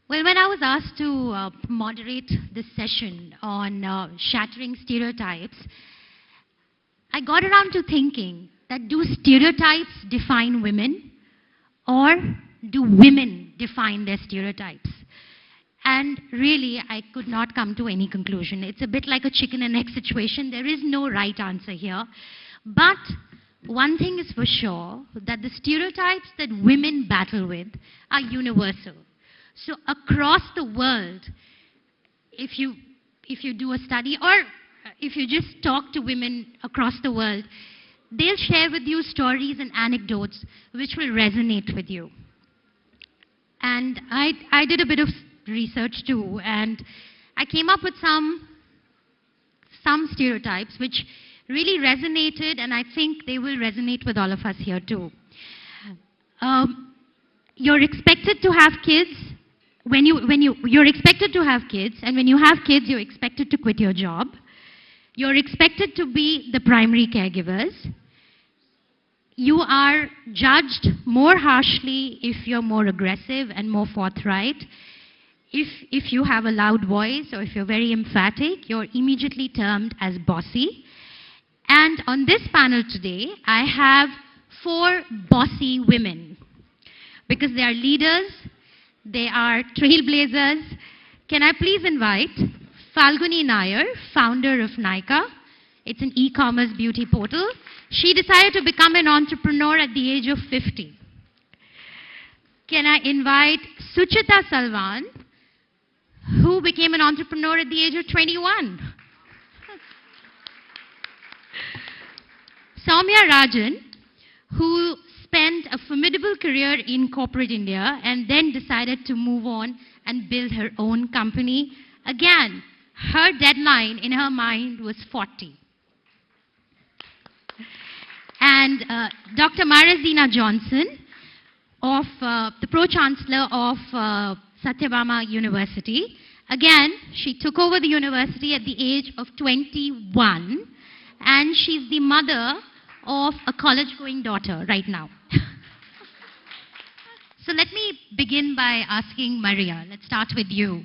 Well, when I was asked to moderate this session on shattering stereotypes, I got around to thinking that do stereotypes define women or do women define their stereotypes? And really, I could not come to any conclusion. It's a bit like a chicken and egg situation. There is no right answer here. But one thing is for sure, that the stereotypes that women battle with are universal. So across the world, if you do a study or if you just talk to women across the world, they'll share with you stories and anecdotes which will resonate with you. And I did a bit of research too, and I came up with some stereotypes which really resonated, and I think they will resonate with all of us here too. You're expected to have kids. You're expected to have kids, and when you have kids, you're expected to quit your job. You're expected to be the primary caregivers. You are judged more harshly if you're more aggressive and more forthright. If you have a loud voice or if you're very emphatic, you're immediately termed as bossy. And on this panel today, I have 4 bossy women because they are leaders, they are trailblazers. Can I please invite Falguni Nayar, founder of Nykaa. It's an e-commerce beauty portal. She decided to become an entrepreneur at the age of 50. Can I invite Suchita Salwan, who became an entrepreneur at the age of 21. Soumya Rajan, who spent a formidable career in corporate India and then decided to move on and build her own company. Again, her deadline in her mind was 40. And Dr. Mariazeena Johnson, of the Pro-Chancellor of Sathyabama University. Again, she took over the university at the age of 21, and she's the mother of a college-going daughter right now. So let me begin by asking Maria. Let's start with you.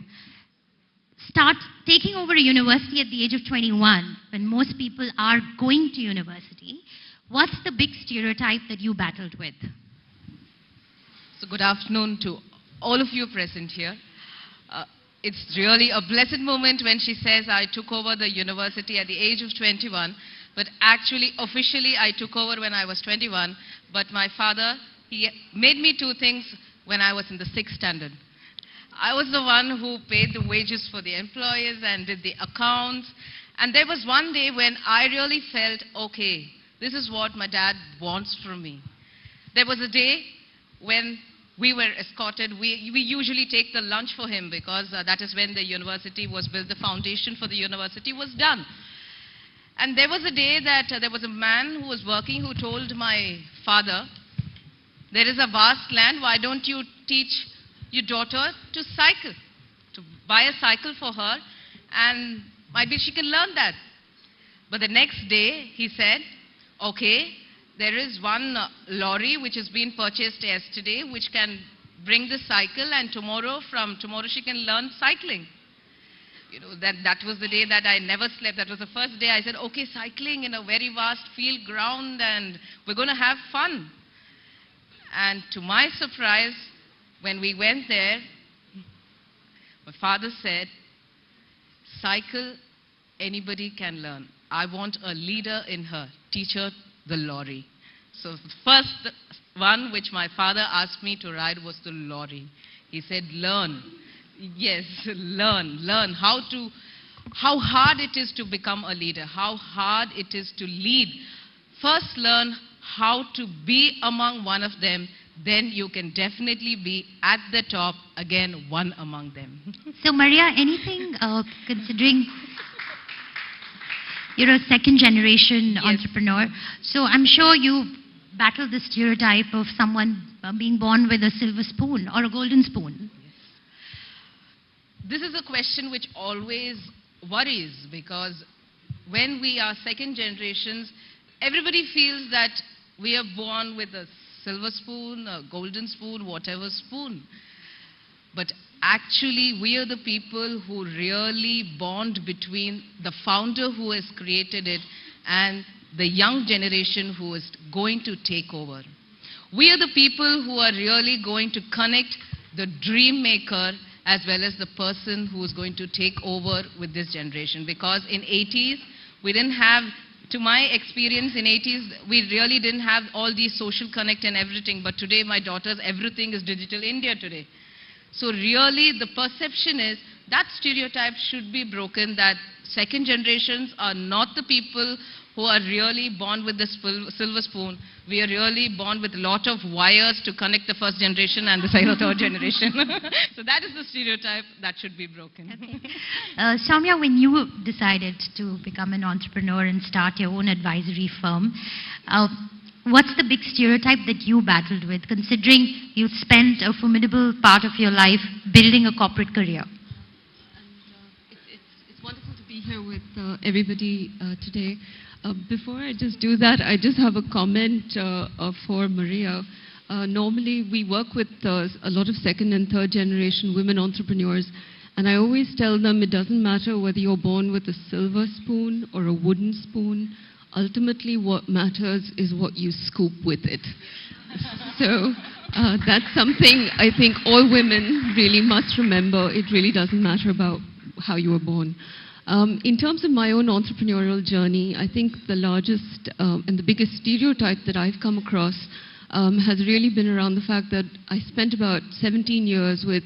Start taking over a university at the age of 21, when most people are going to university. What's the big stereotype that you battled with? So good afternoon to all of you present here. It's really a blessed moment when she says I took over the university at the age of 21, but actually officially I took over when I was 21, but my father, he made me 2 things when I was in the 6th standard. I was the one who paid the wages for the employees and did the accounts, and there was one day when I really felt, okay, this is what my dad wants from me. There was a day when we were escorted. We usually take the lunch for him because that is when the university was built, the foundation for the university was done. And there was a day that there was a man who was working who told my father, there is a vast land, why don't you teach your daughter to cycle, to buy a cycle for her, and might be she can learn that. But the next day he said, okay, there is one lorry which has been purchased yesterday which can bring the cycle, and from tomorrow she can learn cycling. You know, that was the day that I never slept. That was the first day I said, okay, cycling in a very vast field ground and we're going to have fun. And to my surprise, when we went there, my father said, cycle, anybody can learn. I want a leader in her, teach her the lorry. So the first one which my father asked me to ride was the lorry. He said, learn. Yes, learn how hard it is to become a leader, how hard it is to lead. First learn how to be among one of them, then you can definitely be at the top, again, one among them. So Maria, anything considering you're a 2nd generation Yes. entrepreneur, so I'm sure you battled the stereotype of someone being born with a silver spoon or a golden spoon. This is a question which always worries, because when we are 2nd generations, everybody feels that we are born with a silver spoon, a golden spoon, whatever spoon. But actually, we are the people who really bond between the founder who has created it and the young generation who is going to take over. We are the people who are really going to connect the dream maker as well as the person who is going to take over with this generation. Because in 80s, we didn't have, to my experience in 80s, we really didn't have all these social connect and everything. But today, my daughters, everything is digital India today. So really, the perception is that stereotype should be broken, that second generations are not the people who are really born with the silver spoon. We are really born with a lot of wires to connect the first generation and the third generation. So that is the stereotype that should be broken. Okay. Soumya, when you decided to become an entrepreneur and start your own advisory firm, what's the big stereotype that you battled with, considering you spent a formidable part of your life building a corporate career? It's wonderful to be here with everybody today. Before I just do that, I just have a comment for Maria. Normally, we work with a lot of second and third generation women entrepreneurs, and I always tell them it doesn't matter whether you're born with a silver spoon or a wooden spoon. Ultimately, what matters is what you scoop with it. So that's something I think all women really must remember. It really doesn't matter about how you were born. In terms of my own entrepreneurial journey, I think the largest and the biggest stereotype that I've come across has really been around the fact that I spent about 17 years with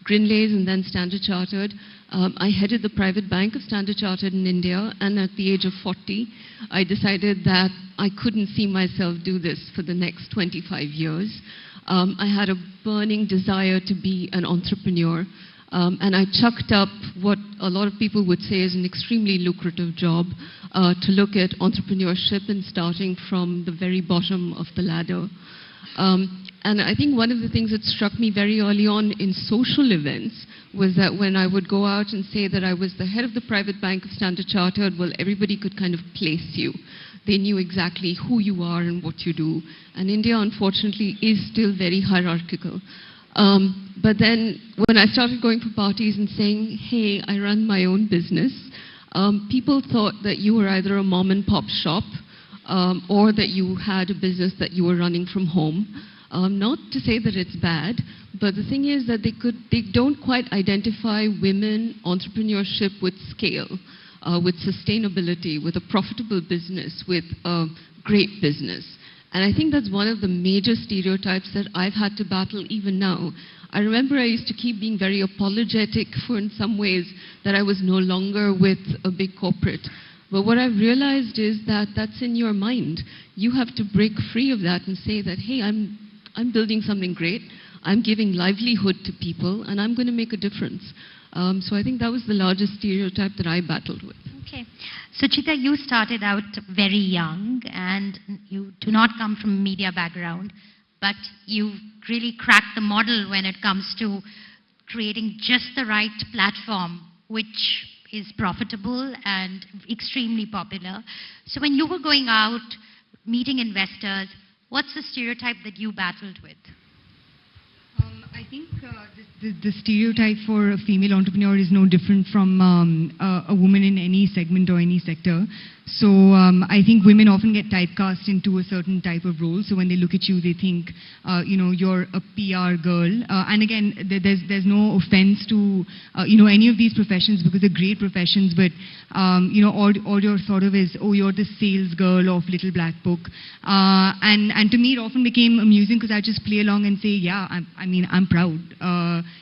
Grinleys and then Standard Chartered. I headed the private bank of Standard Chartered in India, and at the age of 40, I decided that I couldn't see myself do this for the next 25 years. I had a burning desire to be an entrepreneur. And I chucked up what a lot of people would say is an extremely lucrative job to look at entrepreneurship and starting from the very bottom of the ladder. And I think one of the things that struck me very early on in social events was that when I would go out and say that I was the head of the private bank of Standard Chartered, well, everybody could kind of place you. They knew exactly who you are and what you do. And India, unfortunately, is still very hierarchical. But then when I started going for parties and saying, hey, I run my own business, people thought that you were either a mom and pop shop or that you had a business that you were running from home. Not to say that it's bad, but the thing is that they don't quite identify women entrepreneurship with scale, with sustainability, with a profitable business, with a great business. And I think that's one of the major stereotypes that I've had to battle even now. I remember I used to keep being very apologetic for, in some ways, that I was no longer with a big corporate. But what I've realized is that that's in your mind. You have to break free of that and say that, hey, I'm building something great. I'm giving livelihood to people, and I'm going to make a difference. So I think that was the largest stereotype that I battled with. Okay. Suchita, you started out very young, and you do not come from a media background, but you really cracked the model when it comes to creating just the right platform, which is profitable and extremely popular. So when you were going out, meeting investors, what's the stereotype that you battled with? I think the stereotype for a female entrepreneur is no different from a woman in any segment or any sector. So I think women often get typecast into a certain type of role. So when they look at you, they think, you're a PR girl. And again, there's no offense to, any of these professions, because they're great professions. But, all your sort of is, oh, you're the sales girl of Little Black Book. And to me, it often became amusing because I just play along and say, yeah, I'm proud.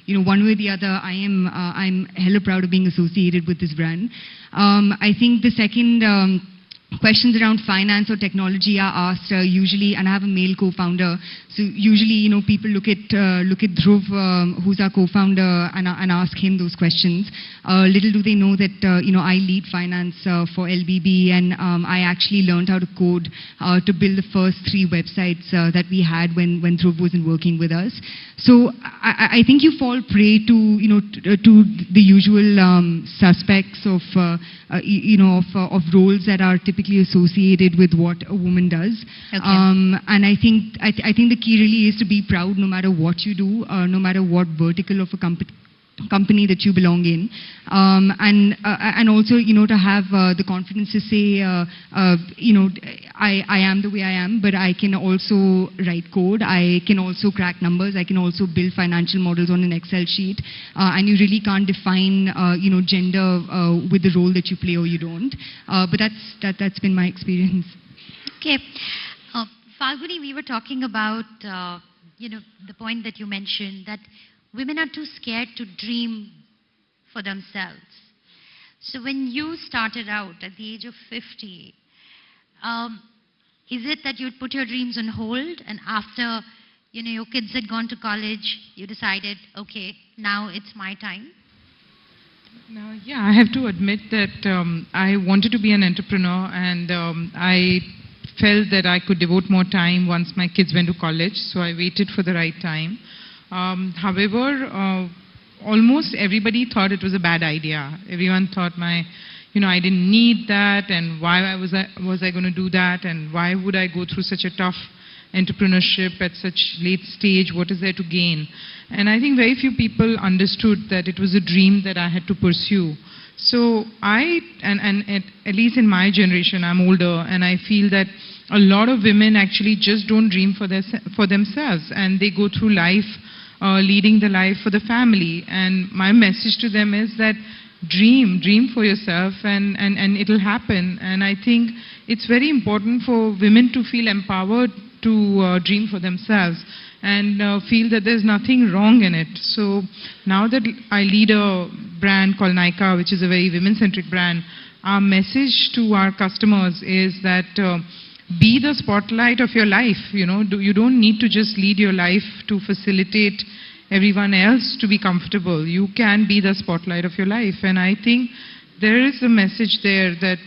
One way or the other, I'm hella proud of being associated with this brand. I think the second questions around finance or technology are asked usually, and I have a male co-founder, so usually people look at Dhruv, who's our co-founder, and ask him those questions. Little do they know that I lead finance for LBB, and I actually learned how to code to build the first 3 websites that we had when Dhruv wasn't working with us. So I think you fall prey to the usual suspects of roles that are typically associated with what a woman does. Okay. And I think the key really is to be proud no matter what you do, no matter what vertical of a company that you belong in, and also, you know, to have the confidence to say, you know, I am the way I am, but I can also write code, I can also crack numbers, I can also build financial models on an Excel sheet, and you really can't define, you know, gender with the role that you play or you don't. But that's been my experience. Okay. Falguni, we were talking about, you know, the point that you mentioned, that women are too scared to dream for themselves. So when you started out at the age of 50, is it that you'd put your dreams on hold, and after, you know, your kids had gone to college, you decided, okay, now it's my time? Now, yeah, I have to admit that I wanted to be an entrepreneur, and I felt that I could devote more time once my kids went to college, so I waited for the right time. However, almost everybody thought it was a bad idea. Everyone thought you know, I didn't need that, and why was I going to do that, and why would I go through such a tough entrepreneurship at such late stage? What is there to gain? And I think very few people understood that it was a dream that I had to pursue. So at least in my generation, I'm older, and I feel that a lot of women actually just don't dream for themselves, and they go through life leading the life for the family. And my message to them is that dream for yourself, and it'll happen. And I think it's very important for women to feel empowered to dream for themselves and feel that there's nothing wrong in it. So now that I lead a brand called Nykaa, which is a very women-centric brand, our message to our customers is that be the spotlight of your life. You know, you don't need to just lead your life to facilitate everyone else to be comfortable. You can be the spotlight of your life. And I think there is a message there that,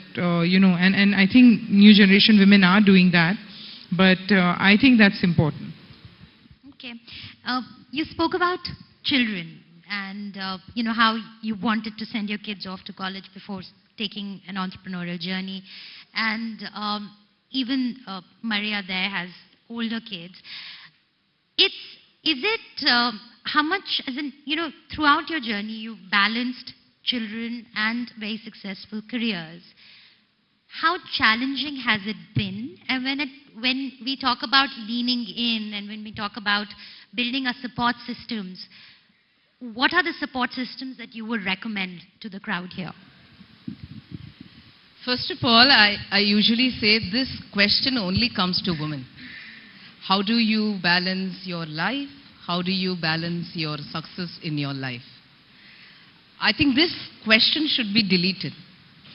you know, and I think new generation women are doing that, but I think that's important. Okay. You spoke about children and, you know, how you wanted to send your kids off to college before taking an entrepreneurial journey. And even Maria there has older kids. How much, as in, you know, throughout your journey, you've balanced children and very successful careers. How challenging has it been? And when we talk about leaning in, and when we talk about building our support systems, what are the support systems that you would recommend to the crowd here? First of all, I usually say this question only comes to women. How do you balance your life? How do you balance your success in your life? I think this question should be deleted,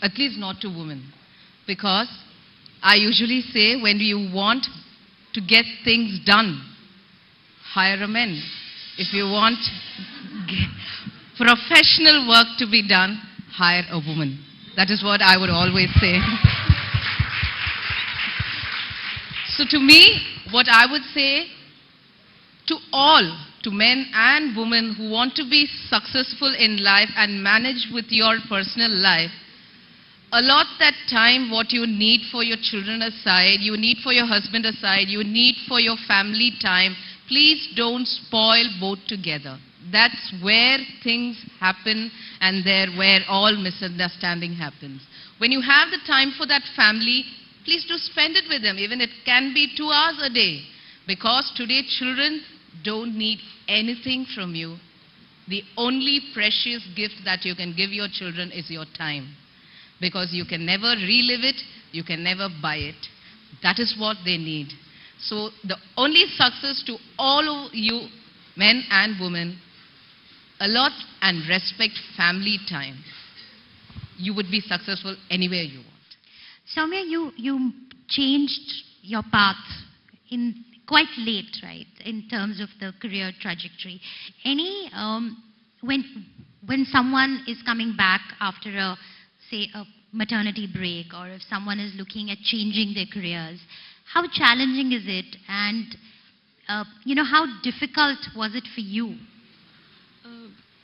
at least not to women. Because I usually say, when you want to get things done, hire a man. If you want professional work to be done, hire a woman. That is what I would always say. So to me, what I would say to all, to men and women who want to be successful in life and manage with your personal life, allot that time what you need for your children aside, you need for your husband aside, you need for your family time. Please don't spoil both together. That's where things happen, and where all misunderstanding happens. When you have the time for that family, please do spend it with them. Even it can be 2 hours a day. Because today children don't need anything from you. The only precious gift that you can give your children is your time. Because you can never relive it, you can never buy it. That is what they need. So the only success to all of you, men and women, allot and respect family time. You would be successful anywhere you want. Soumya, you changed your path in quite late, right, in terms of the career trajectory. When someone is coming back after say a maternity break, or if someone is looking at changing their careers, how challenging is it, and you know, how difficult was it for you?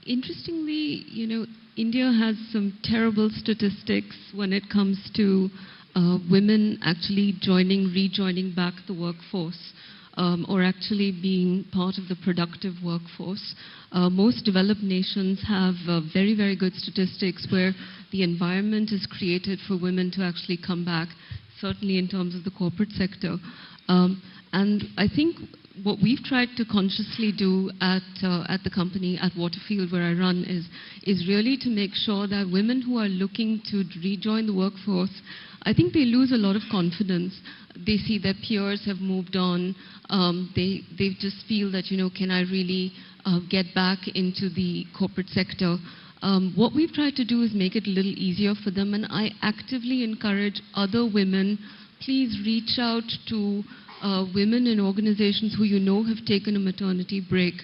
Interestingly, you know, India has some terrible statistics when it comes to women actually rejoining back the workforce. or actually being part of the productive workforce. Most developed nations have very, very good statistics where the environment is created for women to actually come back, certainly in terms of the corporate sector. And I think what we've tried to consciously do at the company, at Waterfield, where I run, is really to make sure that women who are looking to rejoin the workforce, I think they lose a lot of confidence. They see their peers have moved on. They just feel that, can I really get back into the corporate sector? What we've tried to do is make it a little easier for them, and I actively encourage other women, please reach out to women in organizations who have taken a maternity break,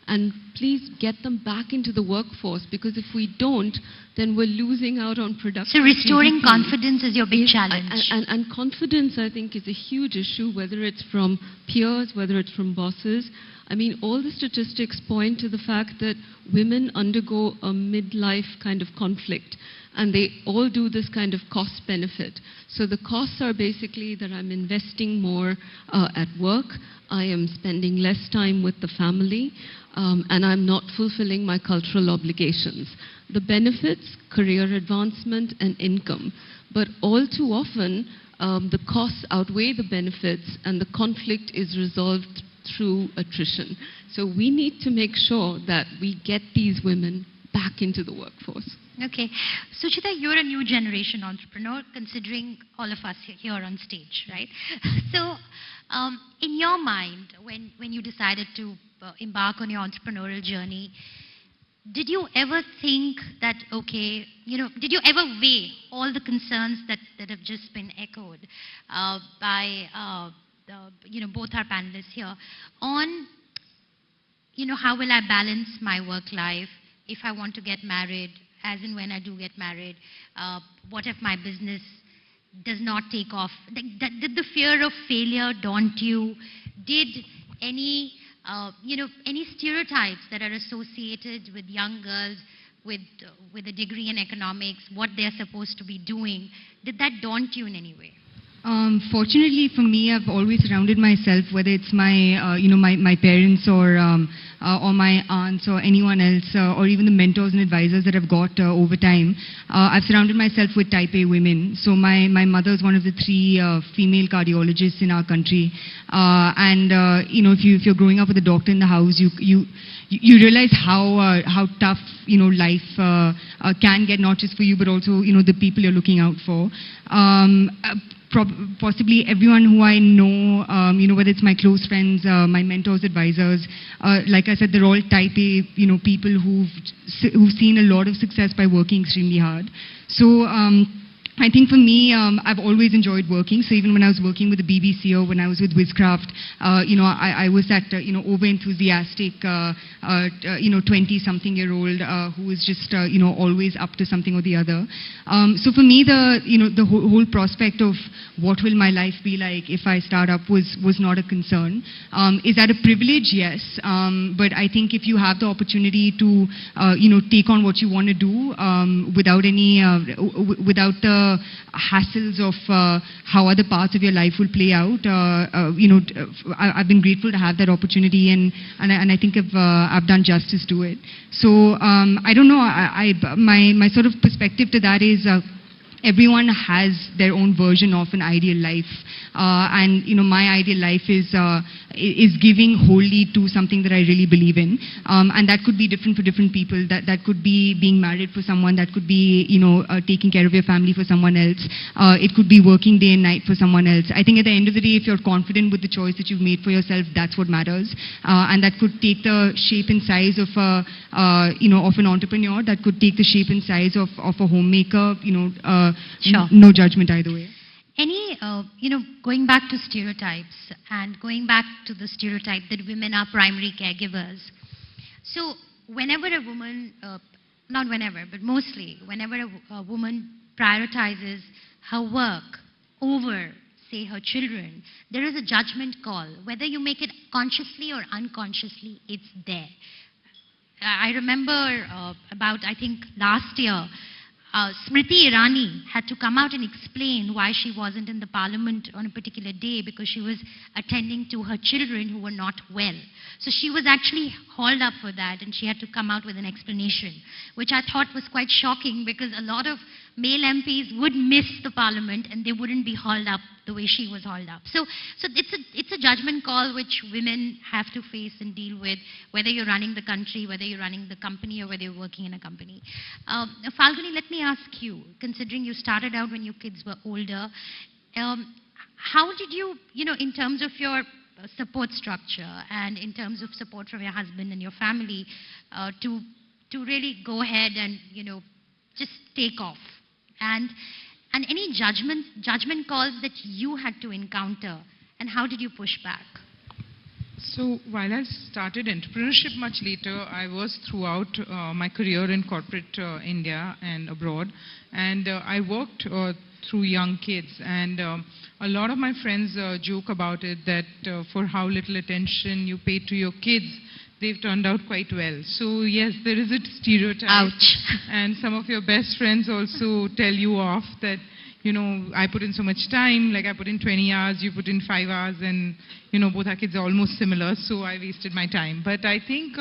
and please get them back into the workforce, because if we don't, then we're losing out on production. So restoring confidence is your big challenge. And confidence, I think, is a huge issue, whether it's from peers, whether it's from bosses. I mean, all the statistics point to the fact that women undergo a midlife kind of conflict, and they all do this kind of cost benefit. So the costs are basically that I'm investing more at work, I am spending less time with the family, and I'm not fulfilling my cultural obligations. The benefits, career advancement and income. But all too often, the costs outweigh the benefits, and the conflict is resolved through attrition. So we need to make sure that we get these women back into the workforce. Okay. Suchita, you're a new generation entrepreneur, considering all of us here on stage, right? So, in your mind, when you decided to embark on your entrepreneurial journey, did you ever think that, did you ever weigh all the concerns that have just been echoed by both our panelists here on, how will I balance my work life if I want to get married, as in when I do get married? What if my business does not take off? Did the fear of failure daunt you? Did any stereotypes that are associated with young girls with a degree in economics, what they're supposed to be doing, did that daunt you in any way? Fortunately for me, I've always surrounded myself, whether it's my, my parents or my aunts or anyone else, or even the mentors and advisors that I've got over time. I've surrounded myself with type A women. So my mother is one of the 3 female cardiologists in our country. If you're growing up with a doctor in the house, you realize how tough life can get, not just for you but also the people you're looking out for. Possibly everyone who I know, whether it's my close friends, my mentors, advisors, like I said, they're all type A, people who've seen a lot of success by working extremely hard. So I think for me, I've always enjoyed working. So even when I was working with the BBC or when I was with Wizcraft, I was that over-enthusiastic, 20-something-year-old who was just, always up to something or the other. So for me, the whole prospect of what will my life be like if I start up was not a concern. Is that a privilege? Yes. But I think if you have the opportunity to, take on what you want to do without the hassles of how other parts of your life will play out. I've been grateful to have that opportunity, and I think I've done justice to it. So I don't know. My sort of perspective to that is everyone has their own version of an ideal life, and my ideal life is giving wholly to something that I really believe in, and that could be different for different people. That could be being married for someone. That could be taking care of your family for someone else. It could be working day and night for someone else. I think at the end of the day, if you're confident with the choice that you've made for yourself, that's what matters, and that could take the shape and size of of an entrepreneur. That could take the shape and size of a homemaker. Sure. No judgment either way. Any, going back to stereotypes and going back to the stereotype that women are primary caregivers. So whenever a woman, not whenever, but mostly, whenever a woman prioritizes her work over, say, her children, there is a judgment call. Whether you make it consciously or unconsciously, it's there. I remember about, I think, last year, Smriti Irani had to come out and explain why she wasn't in the parliament on a particular day because she was attending to her children who were not well. So she was actually hauled up for that, and she had to come out with an explanation, which I thought was quite shocking because a lot of male MPs would miss the parliament and they wouldn't be hauled up the way she was hauled up. So it's a judgment call which women have to face and deal with, whether you're running the country, whether you're running the company, or whether you're working in a company. Falguni, let me ask you, considering you started out when your kids were older, how did you, in terms of your support structure and in terms of support from your husband and your family, to really go ahead and, just take off? And any judgment calls that you had to encounter, and how did you push back? So while I started entrepreneurship much later, I was throughout my career in corporate India and abroad, and I worked through young kids, and a lot of my friends joke about it that for how little attention you pay to your kids, they've turned out quite well. So yes, there is a stereotype. Ouch. And some of your best friends also tell you off that, I put in so much time, like I put in 20 hours, you put in 5 hours, and, both our kids are almost similar, so I wasted my time. But I think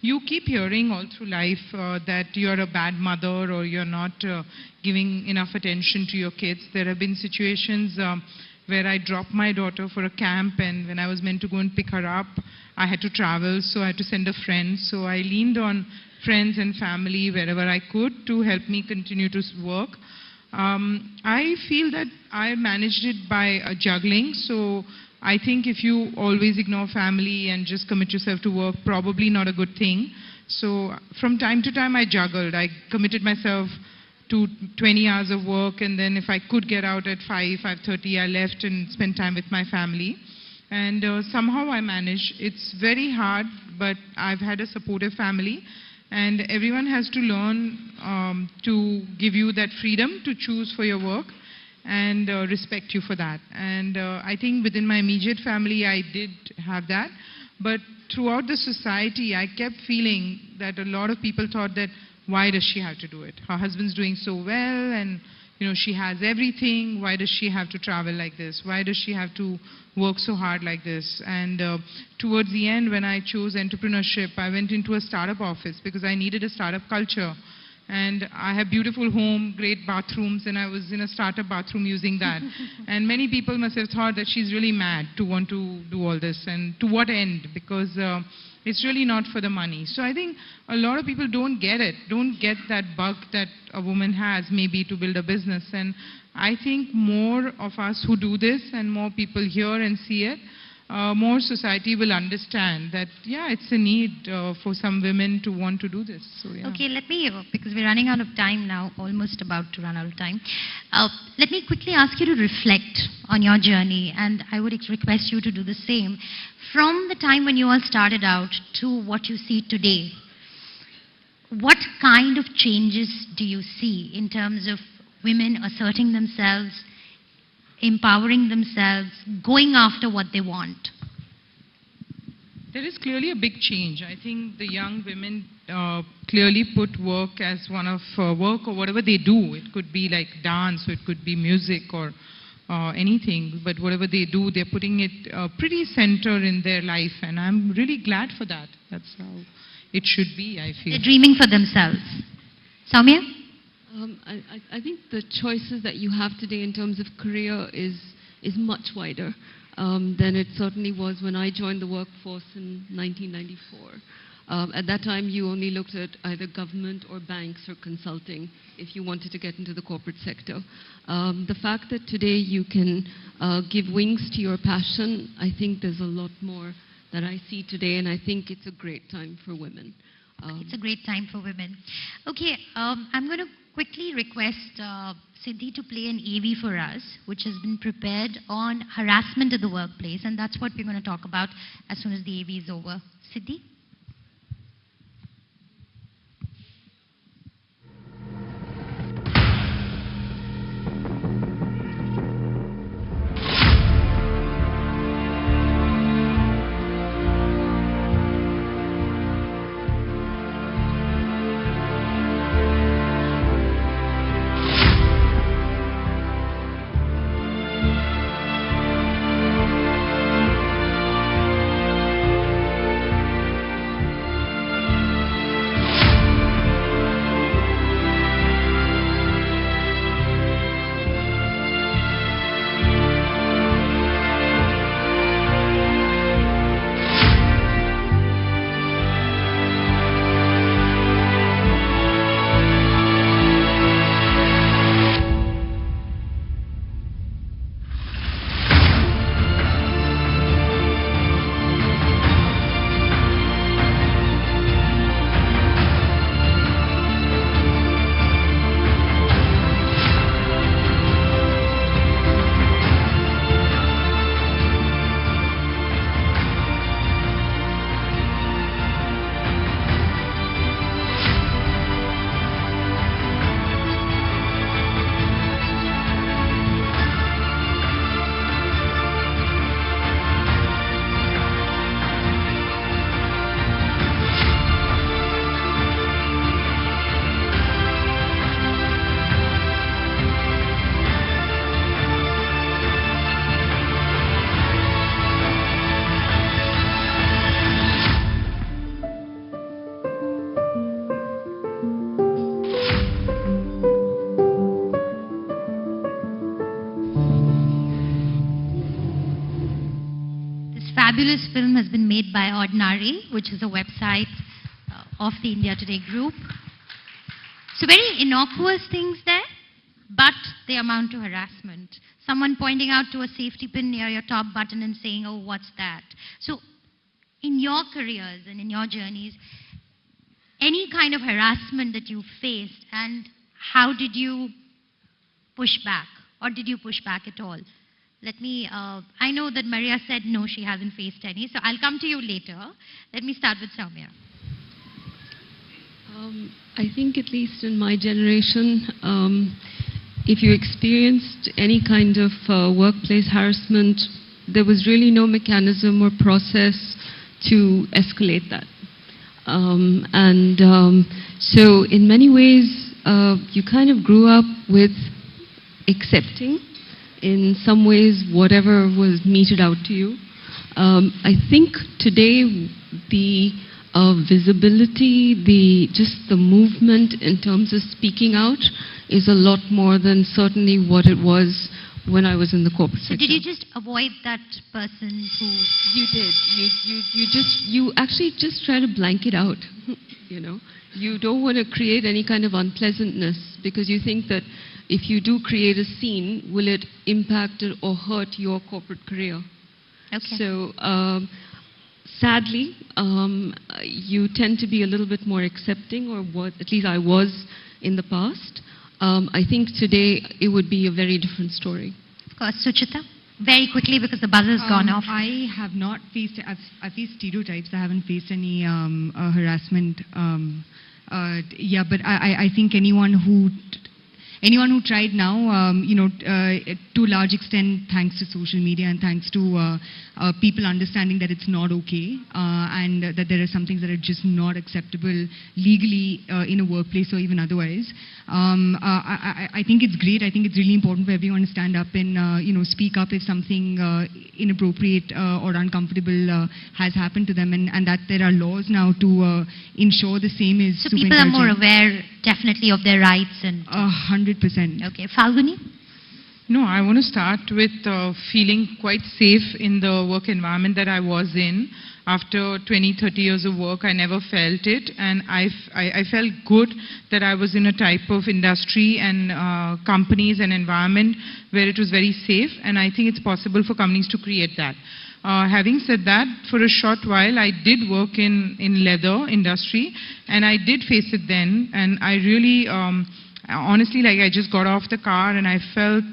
you keep hearing all through life that you're a bad mother or you're not giving enough attention to your kids. There have been situations where I dropped my daughter for a camp, and when I was meant to go and pick her up, I had to travel, so I had to send a friend. So I leaned on friends and family wherever I could to help me continue to work. I feel that I managed it by juggling. So I think if you always ignore family and just commit yourself to work, probably not a good thing. So from time to time I juggled. I committed myself to 20 hours of work, and then if I could get out at 5:30, I left and spent time with my family. And somehow I managed. It's very hard, but I've had a supportive family, and everyone has to learn to give you that freedom to choose for your work and respect you for that. And I think within my immediate family I did have that, but throughout the society I kept feeling that a lot of people thought that, why does she have to do it? Her husband's doing so well, and she has everything. Why does she have to travel like this? Why does she have to work so hard like this? And towards the end, when I chose entrepreneurship, I went into a startup office because I needed a startup culture. And I have beautiful home, great bathrooms, and I was in a startup bathroom using that. And many people must have thought that she's really mad to want to do all this. And to what end? Because it's really not for the money. So I think a lot of people don't get it, don't get that bug that a woman has maybe to build a business. And I think more of us who do this and more people hear and see it, more society will understand that, yeah, it's a need for some women to want to do this. So, yeah. Okay, let me, because we're running out of time now, almost about to run out of time. Let me quickly ask you to reflect on your journey, and I would request you to do the same. From the time when you all started out to what you see today, what kind of changes do you see in terms of women asserting themselves, empowering themselves, going after what they want? There is clearly a big change. I think the young women clearly put work as one of work or whatever they do. It could be like dance, or it could be music, or anything. But whatever they do, they're putting it pretty center in their life. And I'm really glad for that. That's how it should be, I feel. They're dreaming for themselves. Soumya? I think the choices that you have today in terms of career is much wider than it certainly was when I joined the workforce in 1994. At that time, you only looked at either government or banks or consulting if you wanted to get into the corporate sector. The fact that today you can give wings to your passion, I think there's a lot more that I see today, and I think it's a great time for women. It's a great time for women. Okay, I'm going to quickly request Siddhi to play an AV for us, which has been prepared on harassment at the workplace, and that's what we're going to talk about as soon as the AV is over. Siddhi? has been made by Ordinary, which is a website of the India Today group. So very innocuous things there, but they amount to harassment. Someone pointing out to a safety pin near your top button and saying, oh, what's that? So in your careers and in your journeys, any kind of harassment that you faced, and how did you push back? Or did you push back at all? Let me, I know that Maria said no, she hasn't faced any, so I'll come to you later. Let me start with Soumya. I think at least in my generation, if you experienced any kind of workplace harassment, there was really no mechanism or process to escalate that. So in many ways, you kind of grew up with accepting, in some ways, whatever was meted out to you. I think today the visibility, just the movement in terms of speaking out is a lot more than certainly what it was when I was in the corporate sector. So did you just avoid that person who... You did. You actually just try to blank it out, you know. You don't want to create any kind of unpleasantness because you think that if you do create a scene, will it impact or hurt your corporate career? Okay. So, sadly, you tend to be a little bit more accepting, or what at least I was in the past. I think today it would be a very different story. Of course. Suchita, very quickly because the buzzer's gone off. I have not faced, I've faced stereotypes. I haven't faced any harassment. Yeah, but I think anyone who tried now, to a large extent, thanks to social media and thanks to people understanding that it's not okay and that there are some things that are just not acceptable legally in a workplace or even otherwise. I think it's great. I think it's really important for everyone to stand up and speak up if something inappropriate or uncomfortable has happened to them, and that there are laws now to ensure the same is. So people are more aware, definitely, of their rights and. 100%. Okay, Falguni. No, I want to start with feeling quite safe in the work environment that I was in. After 20, 30 years of work, I never felt it, and I felt good that I was in a type of industry and companies and environment where it was very safe, and I think it's possible for companies to create that. Having said that, for a short while, I did work in leather industry, and I did face it then, and I really... honestly, like I just got off the car and I felt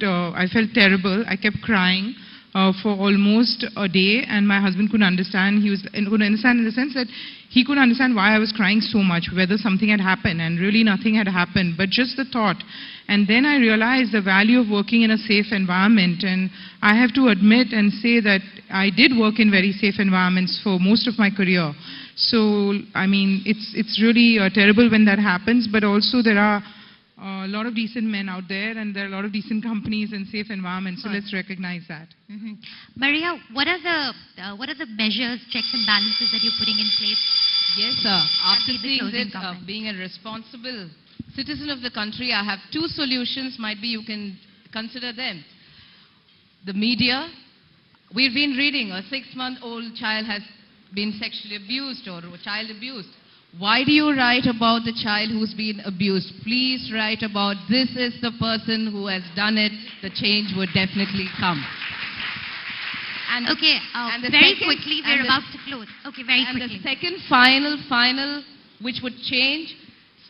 terrible. I kept crying for almost a day, and my husband couldn't understand. He couldn't understand in the sense that he couldn't understand why I was crying so much, whether something had happened, and really nothing had happened, but just the thought. And then I realized the value of working in a safe environment, and I have to admit and say that I did work in very safe environments for most of my career. So, I mean, it's really terrible when that happens, but also there are a lot of decent men out there, and there are a lot of decent companies and safe environments. So let's recognize that. Mm-hmm. Maria, what are the measures, checks and balances that you're putting in place? Yes, sir. After seeing this, being a responsible citizen of the country, I have two solutions. Might be you can consider them. The media. We've been reading a 6-month-old child has been sexually abused or child abused. Why do you write about the child who's been abused? Please write about this is the person who has done it. The change would definitely come. And okay, very quickly, we're about to close. Okay, very quickly. And the second final, which would change,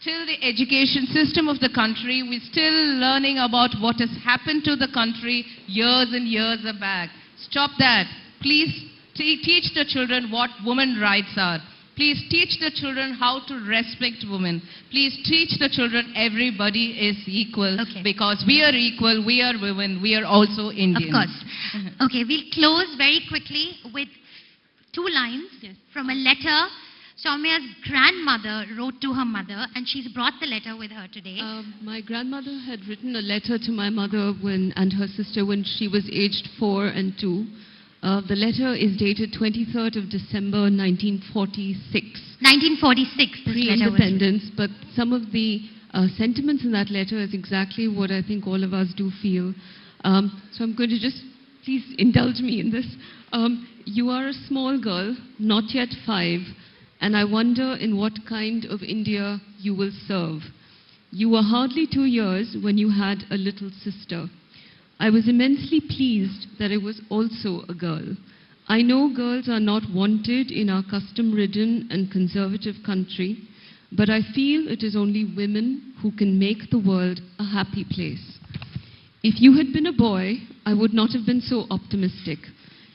still the education system of the country. We're still learning about what has happened to the country years and years back. Stop that. Please teach the children what women's rights are. Please teach the children how to respect women. Please teach the children everybody is equal. Okay. Because we are equal, we are women, we are also Indians. Of course. Okay, we'll close very quickly with 2 lines from a letter Soumya's grandmother wrote to her mother, and she's brought the letter with her today. My grandmother had written a letter to my mother and her sister when she was aged 4 and 2. The letter is dated 23rd of December 1946. 1946, pre-independence, but some of the sentiments in that letter is exactly what I think all of us do feel. So I'm going to just please indulge me in this. You are a small girl, not yet 5, and I wonder in what kind of India you will serve. You were hardly 2 years when you had a little sister. I was immensely pleased that it was also a girl. I know girls are not wanted in our custom-ridden and conservative country, but I feel it is only women who can make the world a happy place. If you had been a boy, I would not have been so optimistic.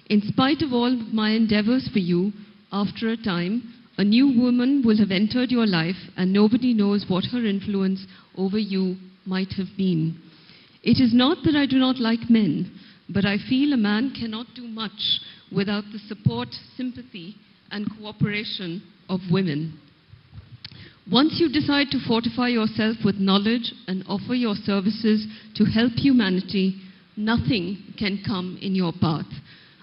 In spite of all my endeavors for you, after a time, a new woman will have entered your life and nobody knows what her influence over you might have been. It is not that I do not like men, but I feel a man cannot do much without the support, sympathy, and cooperation of women. Once you decide to fortify yourself with knowledge and offer your services to help humanity, nothing can come in your path.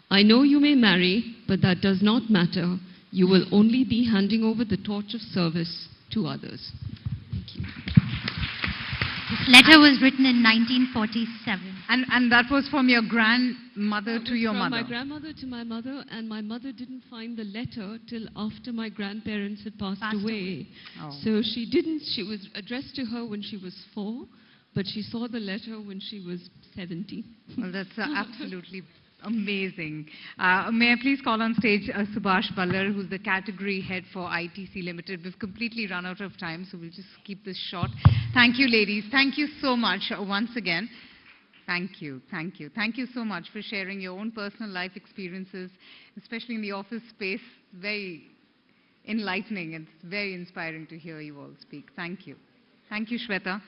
I know you may marry, but that does not matter. You will only be handing over the torch of service to others. Thank you. This letter was written in 1947. And that was from your grandmother to your mother? From my grandmother to my mother, and my mother didn't find the letter till after my grandparents had passed away. Oh. So she was addressed to her when she was 4, but she saw the letter when she was 70. Well, that's absolutely amazing. May I please call on stage Subhash Ballar, who's the category head for ITC Limited. We've completely run out of time, so we'll just keep this short. Thank you, ladies. Thank you so much once again. Thank you, thank you. Thank you so much for sharing your own personal life experiences, especially in the office space. Very enlightening and very inspiring to hear you all speak. Thank you. Thank you, Shweta.